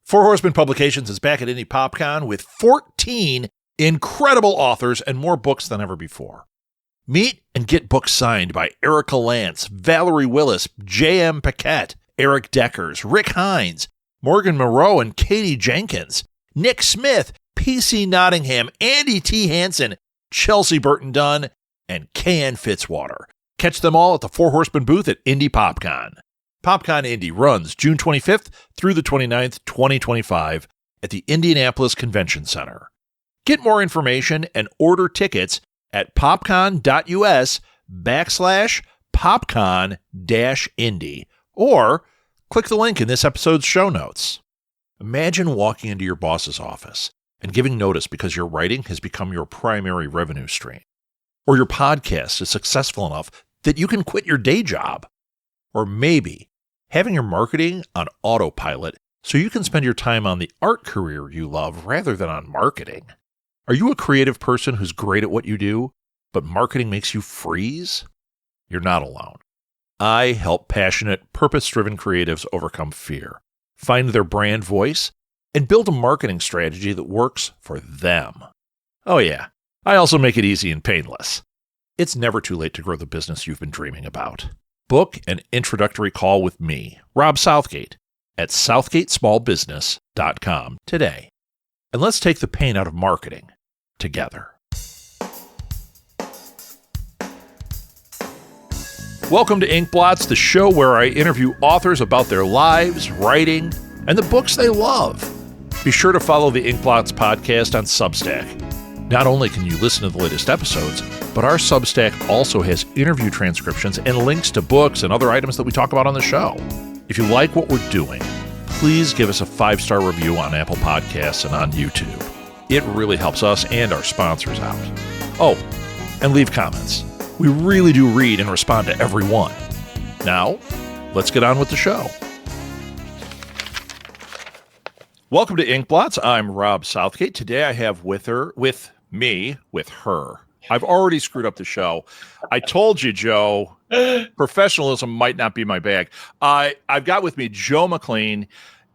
Four Horsemen Publications is back at Indie PopCon with 14 incredible authors and more books than ever before. Meet and get books signed by Erica Lance, Valerie Willis, J.M. Paquette, Eric Deckers, Rick Hines, Morgan Moreau and Katie Jenkins, Nick Smith, P.C. Nottingham, Andy T. Hansen, Chelsea Burton Dunn, and K.N. Fitzwater. Catch them all at the Four Horsemen booth at Indie PopCon. PopCon Indy runs June 25th through the 29th, 2025 at the Indianapolis Convention Center. Get more information and order tickets at popcon.us/popcon-indy or click the link in this episode's show notes. Imagine walking into your boss's office and giving notice because your writing has become your primary revenue stream, or your podcast is successful enough that you can quit your day job, or maybe having your marketing on autopilot so you can spend your time on the art career you love rather than on marketing. Are you a creative person who's great at what you do, but marketing makes you freeze? You're not alone. I help passionate, purpose-driven creatives overcome fear, find their brand voice, and build a marketing strategy that works for them. Oh yeah, I also make it easy and painless. It's never too late to grow the business you've been dreaming about. Book an introductory call with me, Rob Southgate, at southgatesmallbusiness.com today. And let's take the pain out of marketing together. Welcome to Inkblots, the show where I interview authors about their lives, writing, and the books they love. Be sure to follow the Inkblots podcast on Substack. Not only can you listen to the latest episodes, but our Substack also has interview transcriptions and links to books and other items that we talk about on the show. If you like what we're doing, please give us a 5-star review on Apple Podcasts and on YouTube. It really helps us and our sponsors out. Oh, and leave comments. We really do read and respond to every one. Now, let's get on with the show. Welcome to Inkblots. I'm Rob Southgate. Today I have with her. I've already screwed up the show. I told you, Joe, professionalism might not be my bag. I've got with me Joe McClean,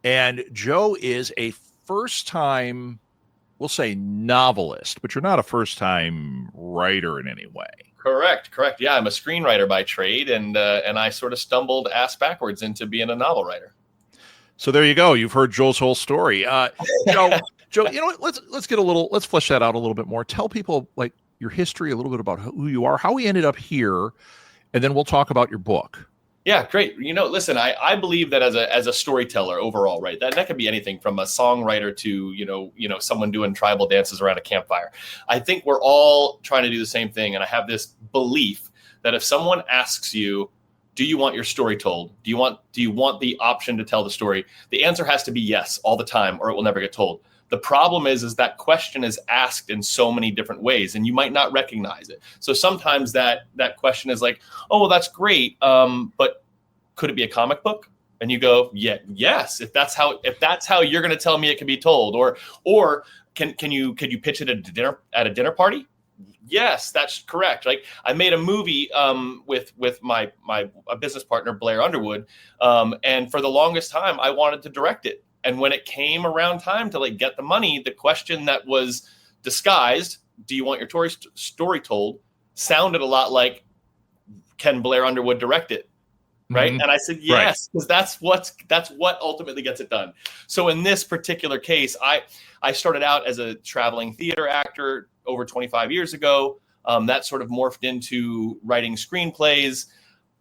and Joe is a first-time, we'll say novelist, but you're not a first-time writer in any way. Correct. Yeah, I'm a screenwriter by trade, and I sort of stumbled ass backwards into being a novel writer. So there you go. You've heard Joe's whole story. Joe, you know what? Let's flesh that out a little bit more. Tell people like your history, a little bit about who you are, how we ended up here, and then we'll talk about your book. Yeah, great. Listen, I believe that as a storyteller overall, right? That could be anything from a songwriter to, someone doing tribal dances around a campfire. I think we're all trying to do the same thing. And I have this belief that if someone asks you, do you want your story told? Do you want the option to tell the story? The answer has to be yes all the time, or it will never get told. The problem is that question is asked in so many different ways, and you might not recognize it. So sometimes that question is like, oh, well, that's great, but could it be a comic book? And you go, yes. If that's how you're going to tell me it can be told, or can you pitch it at a dinner party? Yes, that's correct. Like I made a movie with my business partner Blair Underwood, and for the longest time I wanted to direct it. And when it came around time to get the money, the question that was disguised, do you want your story told, sounded a lot like, can Blair Underwood direct it? Right. Mm-hmm. And I said, yes, because that's what ultimately gets it done. So in this particular case, I started out as a traveling theater actor over 25 years ago. That sort of morphed into writing screenplays,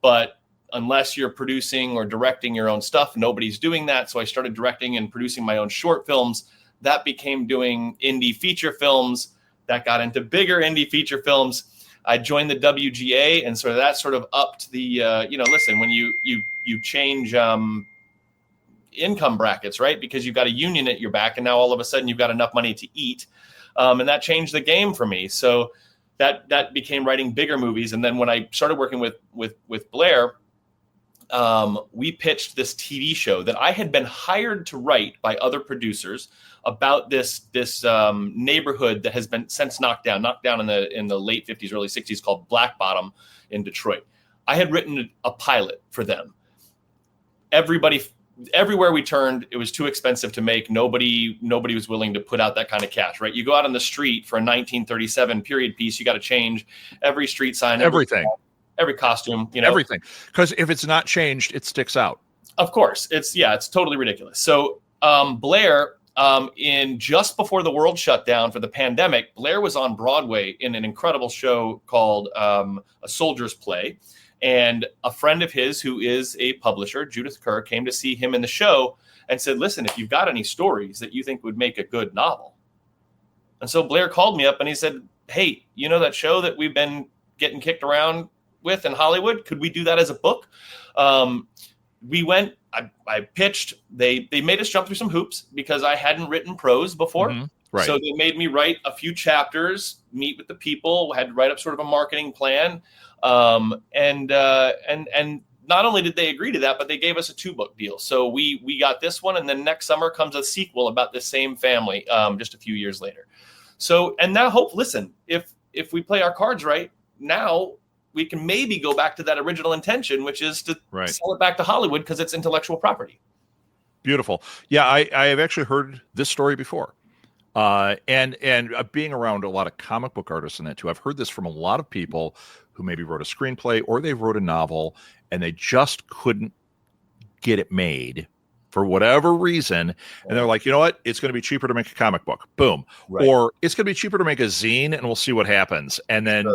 but unless you're producing or directing your own stuff, nobody's doing that. So I started directing and producing my own short films. That became doing indie feature films. That got into bigger indie feature films. I joined the WGA, and so that sort of upped the, listen, when you change income brackets, right? Because you've got a union at your back, and now all of a sudden you've got enough money to eat. And that changed the game for me. So that became writing bigger movies. And then when I started working with Blair, we pitched this TV show that I had been hired to write by other producers about this neighborhood that has been since knocked down in the late 50s, early 60s, called Black Bottom in Detroit. I had written a pilot for them. Everybody everywhere we turned, it was too expensive to make. Nobody was willing to put out that kind of cash, right? You go out on the street for a 1937 period piece, you got to change every street sign, everything, every costume, everything. Because if it's not changed, it sticks out. Of course, it's totally ridiculous. So Blair, in just before the world shut down for the pandemic, Blair was on Broadway in an incredible show called A Soldier's Play. And a friend of his who is a publisher, Judith Kerr, came to see him in the show and said, listen, if you've got any stories that you think would make a good novel. And so Blair called me up and he said, hey, you know that show that we've been getting kicked around with in Hollywood? Could we do that as a book? We went, I pitched, they made us jump through some hoops because I hadn't written prose before. Mm-hmm. Right. So they made me write a few chapters, meet with the people, had to write up sort of a marketing plan. And not only did they agree to that, but they gave us a 2-book deal. So we got this one, and then next summer comes a sequel about the same family, just a few years later. So, and now listen, if we play our cards right, now we can maybe go back to that original intention, which is to sell it back to Hollywood because it's intellectual property. Beautiful. Yeah, I have actually heard this story before. And being around a lot of comic book artists and that too, I've heard this from a lot of people who maybe wrote a screenplay or they wrote a novel and they just couldn't get it made for whatever reason. And they're like, you know what? It's going to be cheaper to make a comic book. Boom. Right. Or it's going to be cheaper to make a zine and we'll see what happens. And then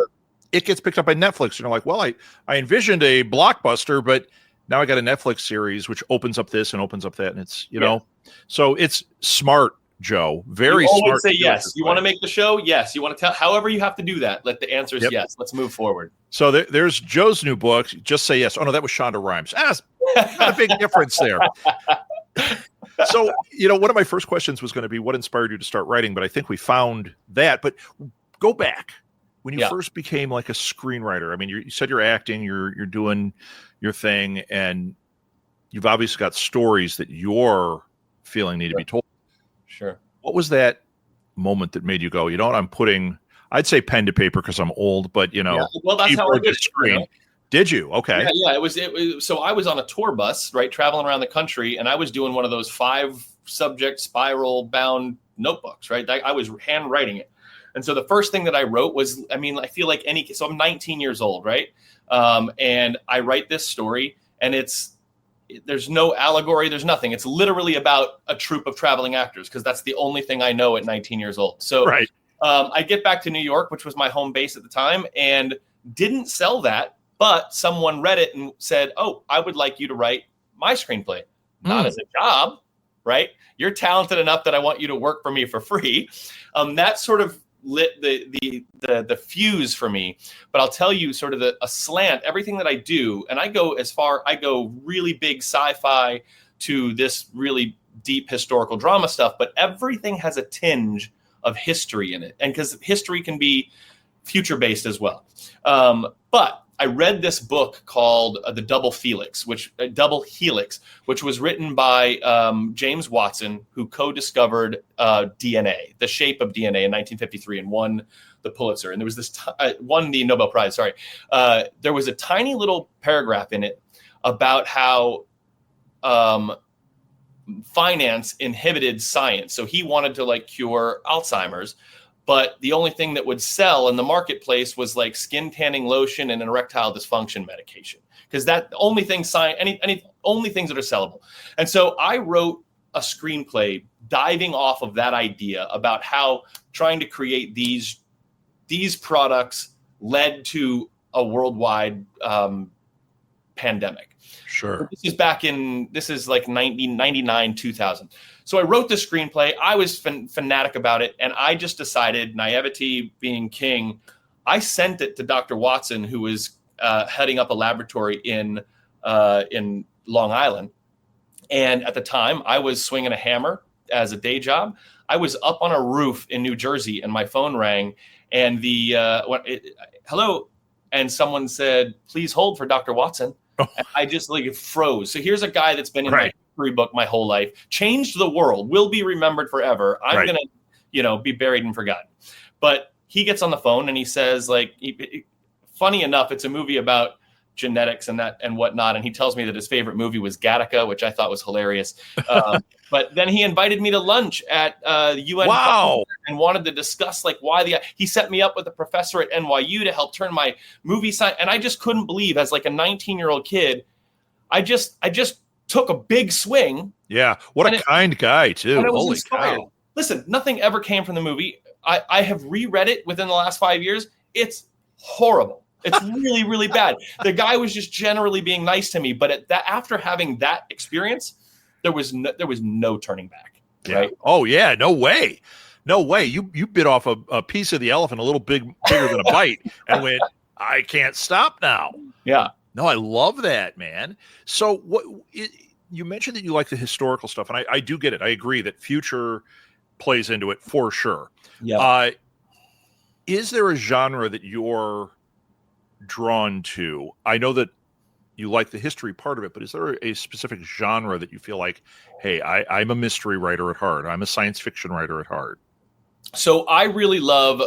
it gets picked up by Netflix. And you're like, well, I envisioned a blockbuster, but now I got a Netflix series, which opens up this and opens up that. And it's, you know, so it's smart, Joe. Very smart. You always say yes. You want to make the show? Yes. You want to tell, however you have to do that. Let the answer is yes. Let's move forward. So there's Joe's new book. Just Say Yes. Oh no, that was Shonda Rhimes. Not a big difference there. So, one of my first questions was going to be what inspired you to start writing, but I think we found that. But go back when you first became like a screenwriter. I mean, you said you're acting, you're doing your thing, and you've obviously got stories that you're feeling need to be told. Sure. What was that moment that made you go, you know what, I'm putting, I'd say pen to paper because I'm old, but well, that's how I did screen. Did you? Okay. Yeah. It was so I was on a tour bus, right, traveling around the country, and I was doing one of those 5-subject spiral bound notebooks, right? I was handwriting it. And so the first thing that I wrote was, I feel like so I'm 19 years old, right? And I write this story, and there's no allegory, there's nothing. It's literally about a troupe of traveling actors because that's the only thing I know at 19 years old. So I get back to New York, which was my home base at the time, and didn't sell that, but someone read it and said, oh, I would like you to write my screenplay. Not as a job, right? You're talented enough that I want you to work for me for free. That sort of lit the fuse for me. But I'll tell you sort of a slant, everything that I do, and I go really big sci-fi to this really deep historical drama stuff, but everything has a tinge of history in it. And because history can be future-based as well. But I read this book called The Double Helix, which was written by James Watson, who co-discovered DNA, the shape of DNA in 1953, and won the Pulitzer. And there was won the Nobel Prize. Sorry, there was a tiny little paragraph in it about how finance inhibited science. So he wanted to cure Alzheimer's. But the only thing that would sell in the marketplace was like skin tanning lotion and an erectile dysfunction medication, because that only thing only things that are sellable. And so I wrote a screenplay diving off of that idea about how trying to create these products led to a worldwide pandemic. Sure. This is like 1999, 2000. So I wrote the screenplay. I was fanatic about it. And I just decided, naivety being king, I sent it to Dr. Watson, who was heading up a laboratory in Long Island. And at the time, I was swinging a hammer as a day job. I was up on a roof in New Jersey, and my phone rang. And hello. And someone said, please hold for Dr. Watson. And I just froze. So here's a guy that's been in my history book my whole life, changed the world, will be remembered forever. I'm going to, be buried and forgotten. But he gets on the phone and he says, funny enough, it's a movie about genetics and whatnot. And he tells me that his favorite movie was Gattaca, which I thought was hilarious. But then he invited me to lunch at the UN and wanted to discuss like why he set me up with a professor at NYU to help turn my movie science. And I just couldn't believe, as like a 19-year-old kid, I just took a big swing. Yeah. What a kind guy too. Holy cow. Listen, nothing ever came from the movie. I have reread it within the last 5 years. It's horrible. It's really, really bad. The guy was just generally being nice to me, but after having that experience, there was no turning back. Right? Yeah. Oh yeah, no way. You bit off a piece of the elephant a little bigger than a bite, and went, I can't stop now. Yeah. No, I love that, man. So you mentioned that you like the historical stuff, and I do get it. I agree that future plays into it for sure. Yeah. Is there a genre that you're drawn to? I know that you like the history part of it, but is there a specific genre that you feel like, hey, I'm a mystery writer at heart. I'm a science fiction writer at heart. So I really love,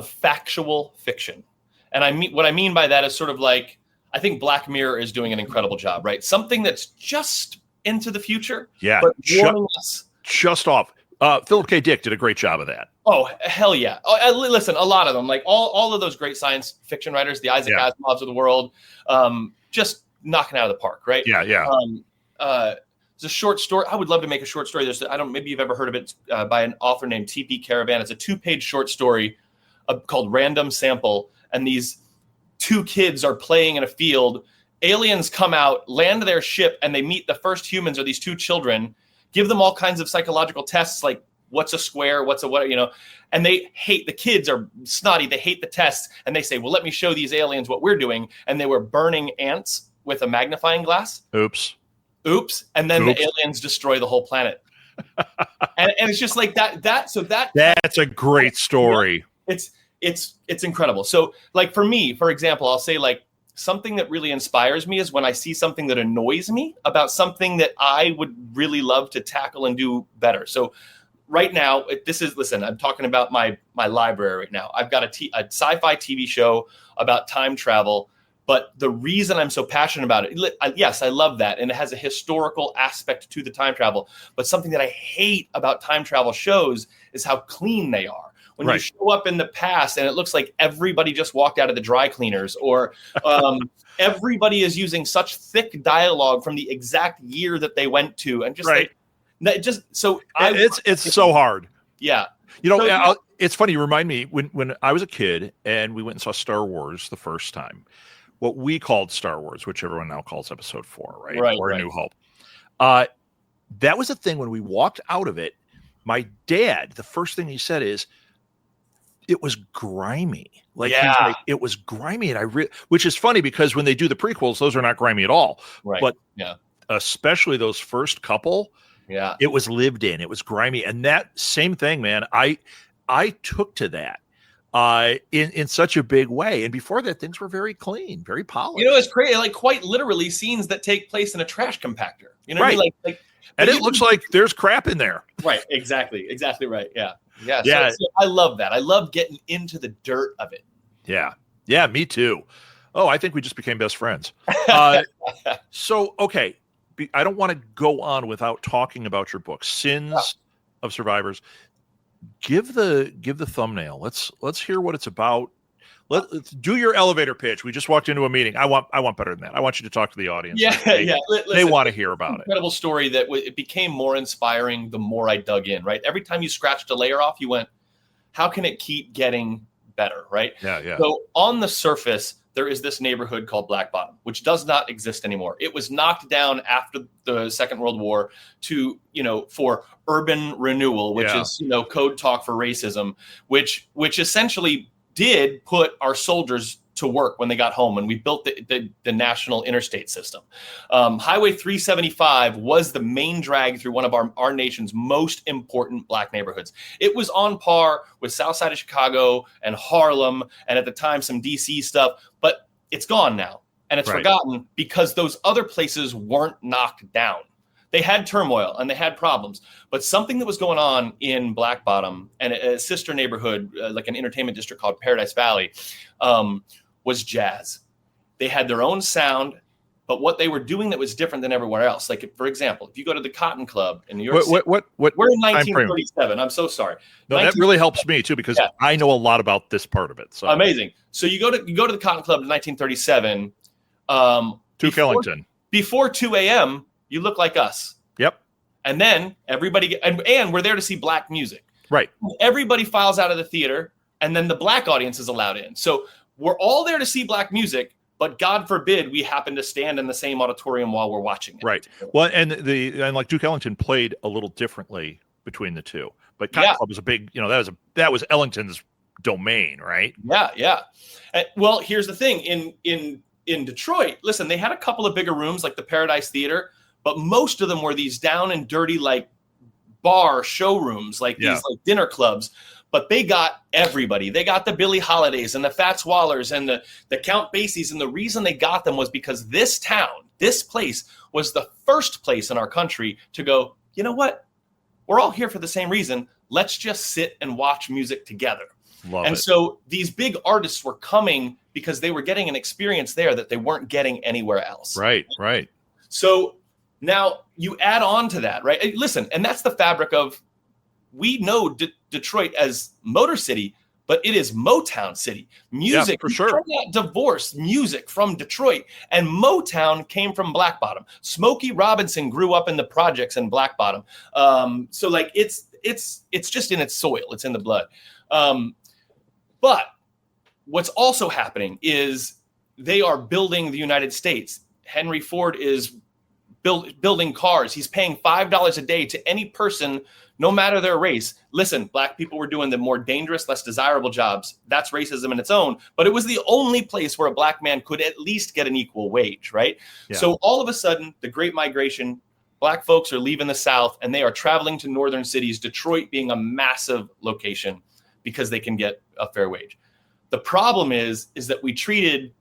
factual fiction. And what I mean by that is sort of like, I think Black Mirror is doing an incredible job, right? Something that's just into the future. Yeah. But warning us. Just off. Philip K. Dick did a great job of that. Oh, hell yeah. Listen, a lot of them, like all of those great science fiction writers, the Isaac Asimovs of the world, just knocking out of the park, right? Yeah, yeah. It's a short story. I would love to make a short story. Maybe you've ever heard of it by an author named T.P. Caravan. It's a 2-page short story called Random Sample. And these 2 kids are playing in a field. Aliens come out, land their ship, and they meet the first humans, or these 2 children, give them all kinds of psychological tests, like what's a square, what's a what, and the kids are snotty. They hate the tests. And they say, well, let me show these aliens what we're doing. And they were burning ants with a magnifying glass. Oops. And then the aliens destroy the whole planet. and it's just like that. That's a great story. It's incredible. So like for me, for example, I'll say like something that really inspires me is when I see something that annoys me about something that I would really love to tackle and do better. So right now, I'm talking about my library right now. I've got a sci-fi TV show about time travel. But the reason I'm so passionate about it, yes, I love that. And it has a historical aspect to the time travel. But something that I hate about time travel shows is how clean they are. When you show up in the past and it looks like everybody just walked out of the dry cleaners, or everybody is using such thick dialogue from the exact year that they went to. And it's so hard. Yeah. It's funny. You remind me when I was a kid and we went and saw Star Wars the first time. What we called Star Wars, which everyone now calls Episode 4, right? Or A New Hope. That was a thing when we walked out of it. My dad, the first thing he said is, it was grimy. It was grimy, and which is funny because when they do the prequels, those are not grimy at all. Right. But especially those first couple, it was lived in. It was grimy, and that same thing, man. I took to that. In such a big way. And before that, things were very clean, very polished. It's crazy. Like quite literally scenes that take place in a trash compactor. You know what I mean? And it looks like there's crap in there. Right. Exactly right. Yeah. So I love that. I love getting into the dirt of it. Yeah. Yeah, me too. Oh, I think we just became best friends. So, okay. I don't want to go on without talking about your book, Sins of Survivors. Give the thumbnail. Let's hear what it's about. Let's do your elevator pitch. We just walked into a meeting. I want better than that. I want you to talk to the audience. They want to hear about it. Incredible story that it became more inspiring the more I dug in. Right, every time you scratched a layer off, you went, "How can it keep getting better?" Right. Yeah. So on the surface, there is this neighborhood called Black Bottom, which does not exist anymore. It was knocked down after the Second World War for urban renewal, which is, code talk for racism, which essentially did put our soldiers to work when they got home, and we built the national interstate system. Highway 375 was the main drag through one of our nation's most important Black neighborhoods. It was on par with South Side of Chicago and Harlem, and at the time some DC stuff, but it's gone now, and it's forgotten because those other places weren't knocked down. they had turmoil and they had problems, but something that was going on in Black Bottom and a sister neighborhood, like an entertainment district called Paradise Valley, was jazz. They had their own sound, but what they were doing that was different than everywhere else. Like, for example, if you go to the Cotton Club in New York City, we're in 1937. I'm so sorry. No, that really helps me too, because I know a lot about this part of it. So amazing. So you go to the Cotton Club in 1937. Duke Ellington. Before 2 a.m., you look like us. Yep. And then everybody, and we're there to see black music. Right. Everybody files out of the theater, and then the black audience is allowed in. So we're all there to see black music, but God forbid we happen to stand in the same auditorium while we're watching it. Right. Well, and like Duke Ellington played a little differently between the two, but Cotton Club was a big, that was Ellington's domain, right? Yeah. Well, here's the thing in Detroit. Listen, they had a couple of bigger rooms like the Paradise Theater, but most of them were these down and dirty like bar showrooms, like these like dinner clubs. But they got everybody. They got the Billie Holidays and the Fats Wallers and the Count Basies. And the reason they got them was because this town, this place, was the first place in our country to go, you know what? We're all here for the same reason. Let's just sit and watch music together. Love it. So these big artists were coming because they were getting an experience there that they weren't getting anywhere else. Right. So now you add on to that, right? Listen, and that's the fabric of, we know Detroit as Motor City, but it is Motown City. Music, for sure. You cannot divorce music from Detroit. And Motown came from Black Bottom. Smokey Robinson grew up in the projects in Black Bottom. So like it's just in its soil. It's in the blood. But what's also happening is they are building the United States. Henry Ford is building cars. He's paying $5 a day to any person, no matter their race. Listen, black people were doing the more dangerous, less desirable jobs. That's racism in its own. But it was the only place where a black man could at least get an equal wage, right? Yeah. So all of a sudden, the Great Migration, black folks are leaving the South and they are traveling to northern cities, Detroit being a massive location because they can get a fair wage. The problem is that we treated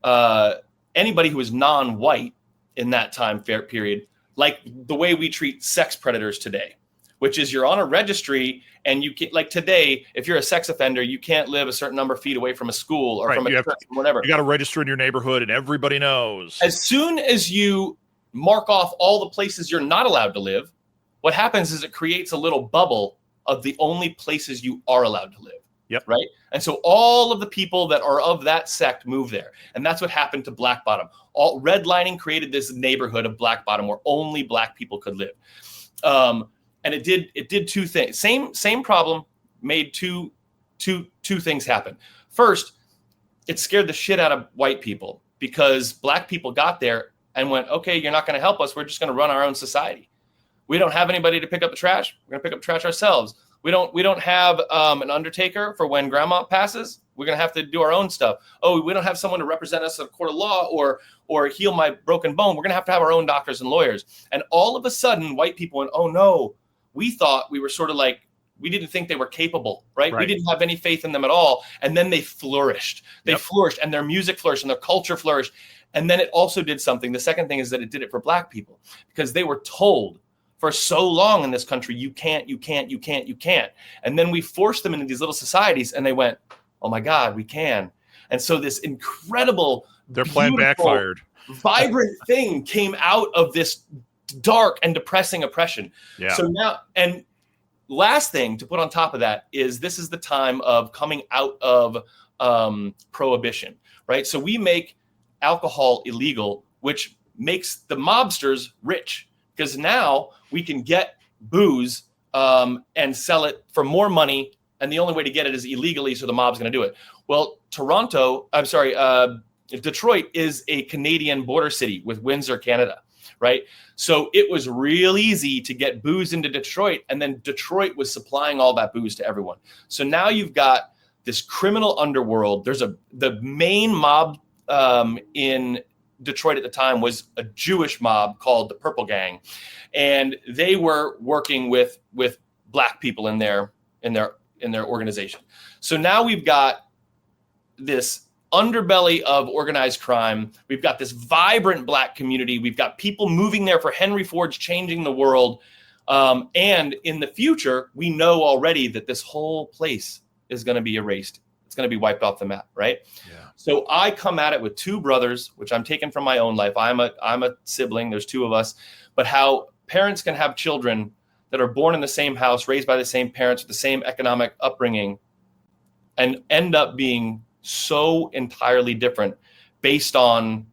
anybody who was non-white in that time period like the way we treat sex predators today, which is you're on a registry and you can't, like today, if you're a sex offender, you can't live a certain number of feet away from a school or from a church or whatever. You got to register in your neighborhood and everybody knows. As soon as you mark off all the places you're not allowed to live, what happens is it creates a little bubble of the only places you are allowed to live. Yep. Right. And so all of the people that are of that sect move there. And that's what happened to Black Bottom. All redlining created this neighborhood of Black Bottom where only black people could live. And it did two things. Same problem made two things happen. First, it scared the shit out of white people because black people got there and went, okay, you're not going to help us. We're just going to run our own society. We don't have anybody to pick up the trash. We're going to pick up trash ourselves. We don't have an undertaker for when grandma passes. We're going to have to do our own stuff. Oh, we don't have someone to represent us in a court of law or heal my broken bone. We're going to have our own doctors and lawyers. And all of a sudden, white people went, oh, no, we thought we were sort of like, we didn't think they were capable, right? We didn't have any faith in them at all. And then they flourished. They flourished and their music flourished and their culture flourished. And then it also did something. The second thing is that it did it for black people because they were told for so long in this country, you can't. And then we forced them into these little societies and they went, oh my God, we can. And so this incredible, their plan backfired, vibrant thing came out of this dark and depressing oppression. Yeah. So now, and last thing to put on top of that is this is the time of coming out of prohibition, right? So we make alcohol illegal, which makes the mobsters rich. Because now we can get booze and sell it for more money. And the only way to get it is illegally. So the mob's going to do it. Well, Detroit is a Canadian border city with Windsor, Canada. Right. So it was real easy to get booze into Detroit. And then Detroit was supplying all that booze to everyone. So now you've got this criminal underworld. There's the main mob in Detroit at the time was a Jewish mob called the Purple Gang, and they were working with black people in their organization. So now we've got this underbelly of organized crime. We've got this vibrant Black community. We've got people moving there for Henry Ford's changing the world. And in the future, we know already that this whole place is going to be erased. It's going to be wiped off the map, right? Yeah. So I come at it with two brothers, which I'm taking from my own life. I'm a sibling. There's two of us. But how parents can have children that are born in the same house, raised by the same parents, with the same economic upbringing, and end up being so entirely different based on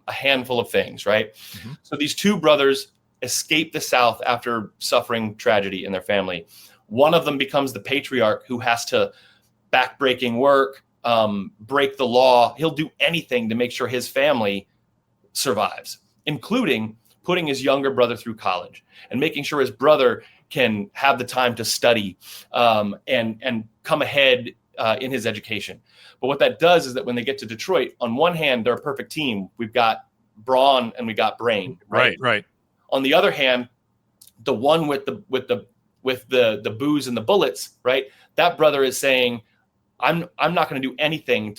a handful of things, right? Mm-hmm. So these two brothers escape the South after suffering tragedy in their family. One of them becomes the patriarch who has to backbreaking work, break the law. He'll do anything to make sure his family survives, including putting his younger brother through college and making sure his brother can have the time to study and come ahead in his education. But what that does is that when they get to Detroit, on one hand, they're a perfect team. We've got brawn and we got brain. Right. On the other hand, the one with the booze and the bullets, right? That brother is saying, I'm not going to do anything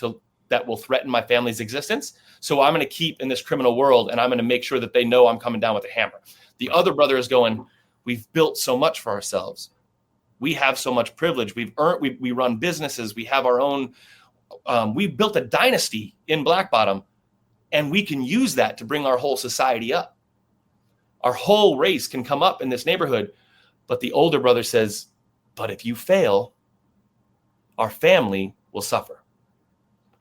that will threaten my family's existence. So I'm going to keep in this criminal world, and I'm going to make sure that they know I'm coming down with a hammer. The other brother is going, we've built so much for ourselves. We have so much privilege. We run businesses. We have our own. We built a dynasty in Black Bottom, and we can use that to bring our whole society up. Our whole race can come up in this neighborhood. But the older brother says, but if you fail, our family will suffer.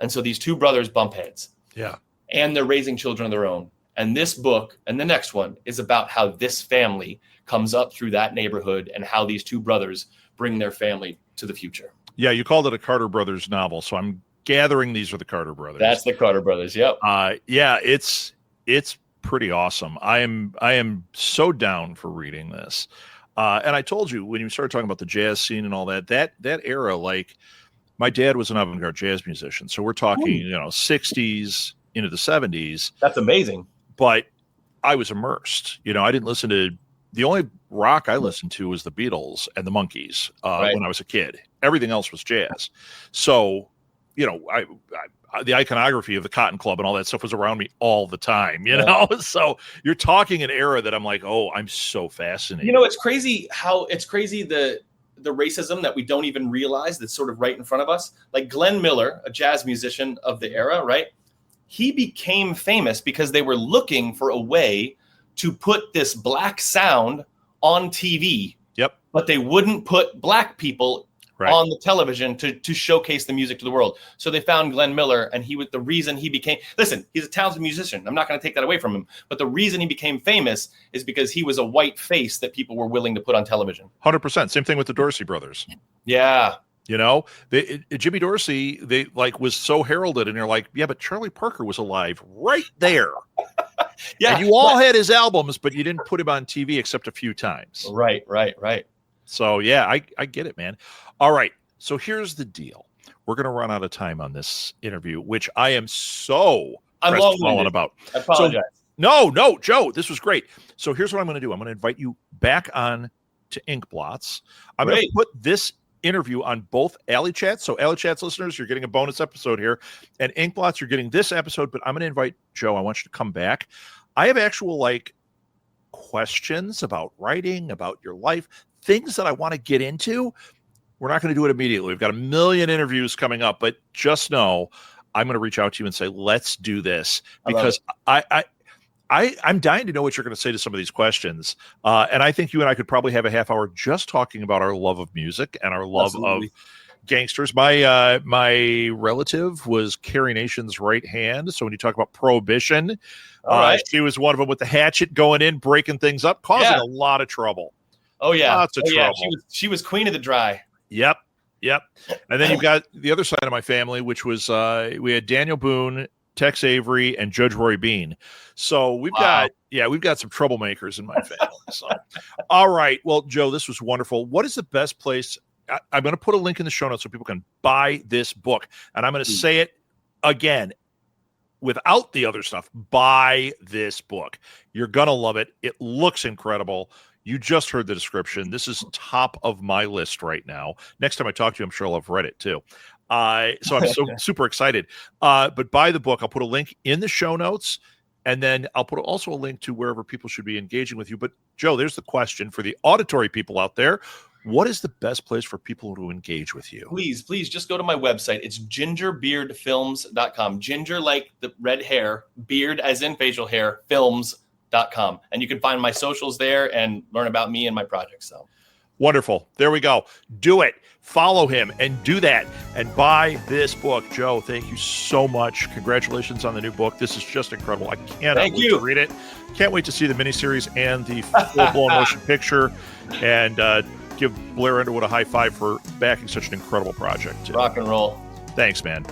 And so these two brothers bump heads. Yeah. And they're raising children of their own. And this book and the next one is about how this family comes up through that neighborhood and how these two brothers bring their family to the future. Yeah, you called it a Carter Brothers novel, so I'm gathering these are the Carter Brothers. That's the Carter Brothers, yep. Yeah, it's pretty awesome. I am so down for reading this. And I told you when you started talking about the jazz scene and all that era, like my dad was an avant-garde jazz musician. So we're talking, 60s into the 70s. That's amazing. But I was immersed. I didn't listen to the only rock I listened to was the Beatles and the Monkees when I was a kid. Everything else was jazz. So, the iconography of the Cotton Club and all that stuff was around me all the time, know? So you're talking an era that I'm like, oh, I'm so fascinated. It's crazy the racism that we don't even realize that's sort of right in front of us. Like Glenn Miller, a jazz musician of the era, right? He became famous because they were looking for a way to put this Black sound on TV. Yep. But they wouldn't put Black people on the television to showcase the music to the world. So they found Glenn Miller, and he was the reason he became, listen, he's a talented musician. I'm not going to take that away from him. But the reason he became famous is because he was a white face that people were willing to put on television. 100%. Same thing with the Dorsey brothers. Yeah. Jimmy Dorsey, they was so heralded, and they're like, yeah, but Charlie Parker was alive right there. Yeah. And you all had his albums, but you didn't put him on TV except a few times. Right. So, yeah, I get it, man. All right. So here's the deal. We're going to run out of time on this interview, which I am so crestfallen about. I apologize. So, no, Joe, this was great. So here's what I'm going to do. I'm going to invite you back on to Inkblots. I'm going to put this interview on both Alley Chats. So Alley Chats listeners, you're getting a bonus episode here. And Inkblots, you're getting this episode. But I'm going to invite Joe. I want you to come back. I have actual, questions about writing, about your life, things that I want to get into. We're not going to do it immediately. We've got a million interviews coming up, but just know I'm going to reach out to you and say, let's do this, because I'm dying to know what you're going to say to some of these questions. And I think you and I could probably have a half hour just talking about our love of music and our love of gangsters. My relative was Carrie Nation's right hand. So when you talk about Prohibition, she was one of them with the hatchet going in, breaking things up, causing a lot of trouble. Oh, yeah. Lots of trouble. Yeah. She was queen of the dry. Yep. And then you've got the other side of my family, which was we had Daniel Boone, Tex Avery, and Judge Roy Bean. So we've got some troublemakers in my family. So, all right. Well, Joe, this was wonderful. What is the best place? I'm going to put a link in the show notes so people can buy this book. And I'm going to say it again, without the other stuff. Buy this book. You're going to love it. It looks incredible. You just heard the description. This is top of my list right now. Next time I talk to you, I'm sure I'll have read it too. So I'm so super excited. But buy the book. I'll put a link in the show notes, and then I'll put also a link to wherever people should be engaging with you. But Joe, there's the question for the auditory people out there. What is the best place for people to engage with you? Please just go to my website. It's gingerbeardfilms.com. Ginger like the red hair, beard as in facial hair, films.com. And you can find my socials there and learn about me and my projects. So wonderful. There we go. Do it. Follow him and do that and buy this book. Joe, thank you so much. Congratulations on the new book. This is just incredible. I cannot wait to read it. Can't wait to see the miniseries and the full-blown motion picture, and give Blair Underwood a high five for backing such an incredible project. Rock and roll. Thanks, man.